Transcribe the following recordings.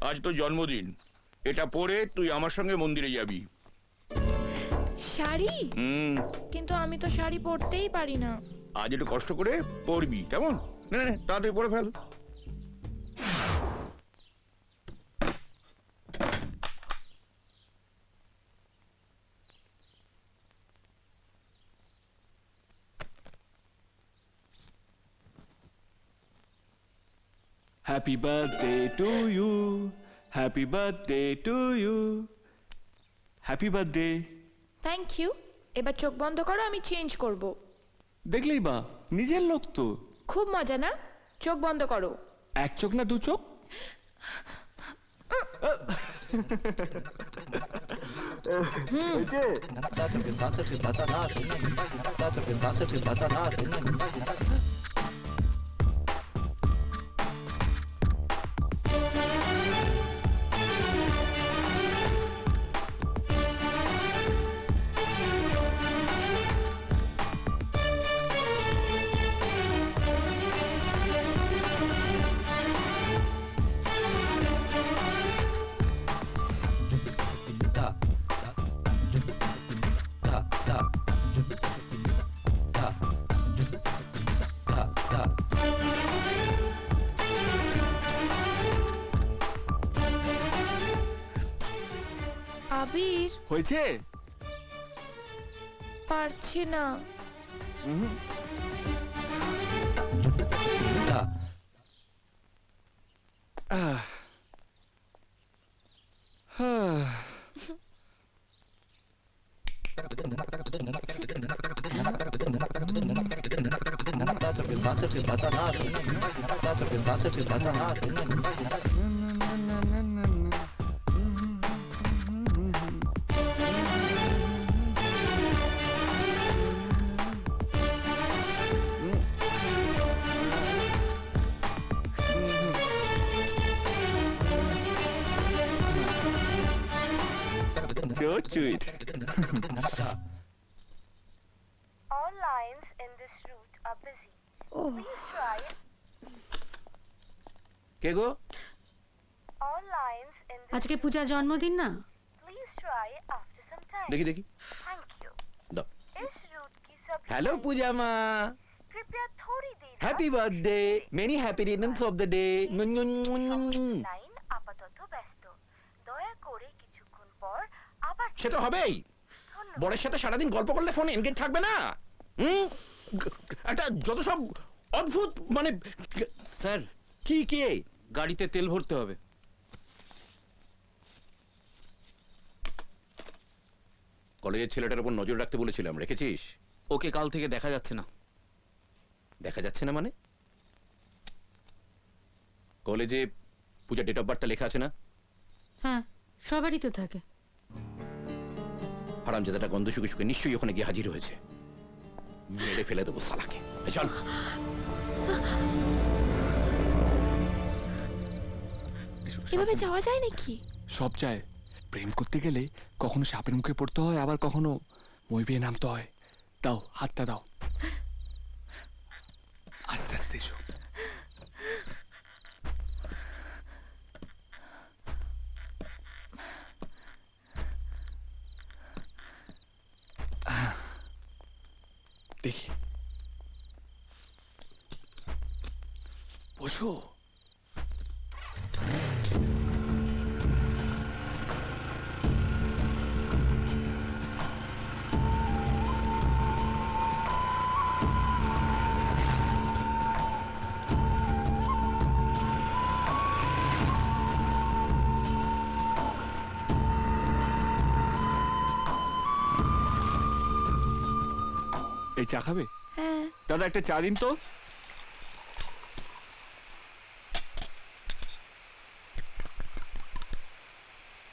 আজ তো জন্মদিন, এটা পরে তুই আমার সঙ্গে মন্দিরে যাবি। শাড়ি? কিন্তু আমি তো শাড়ি পরতেই পারি না। আজ একটু কষ্ট করে পরবি, কেমন? না না তাড়াতাড়ি পরে fail. Happy birthday to you. Happy birthday to you. Happy birthday. Thank you. এবার চোখ বন্ধ করো, আমি চেঞ্জ করব। দেখলেই বা নিজের লোক তো। খুব মজা না? চোখ বন্ধ করো। এক চোখ না দু চোখ? আবির, হয়েছে? পারছি না। So sweet. All lines in this route are busy. Please try. K go? All lines in this আজকে পূজার জন্মদিন না? please try after some time. দেখি দেখি। Thank you. দাও। इस रूट की सभी हेलो पूजा माँ, कृपया थोड़ी देर happy birthday, many happy returns of the day. Line আপাতত ব্যস্ত। দয়া করে কিছুক্ষণ পর আবার সে তো হবেই, বরের সাথে সারাদিন গল্প করলে ফোন এনগেজ থাকবে না। একটা যত সব অদ্ভুত মানে স্যার, কি কে গাড়িতে তেল ভরতে হবে। কলেজের ছেলেটার উপর নজর রাখতে বলেছিলাম, রেখেছিস? ওকে কাল থেকে দেখা যাচ্ছে না। দেখা যাচ্ছে না মানে? কলেজে পূজা ডেট অফ বার্থটা লেখা আছে না? হ্যাঁ, সবারই তো থাকে। হারামজাদাটা গন্ধ শুকে শুকে নিশ্চয়ই ওখানে গিয়ে হাজির হয়েছে। মেরে ফেলে দেবো শালাকে। এই চল। এভাবে যাওয়া যায় নাকি? সব যায়। প্রেম করতে গেলে কখনো সাপের মুখে পড়তে হয়, আবার কখনো মই বেয়ে নামতে হয়। দাও, হাতটা দাও। আস্তে আস্তে এসো। দেখি, বসো। এই চা খাবে? হ্যাঁ। দাদা একটা চা দিন তো।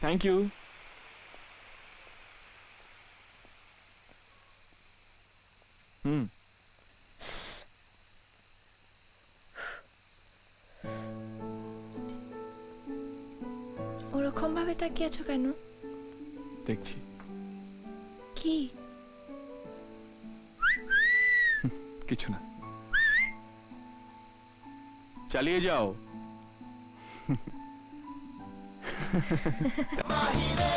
Thank you. ওরকম ভাবে তাকিয়ে আছো কেন? দেখছি। কি? কিছু না, চালিয়ে যাও। মাহি রে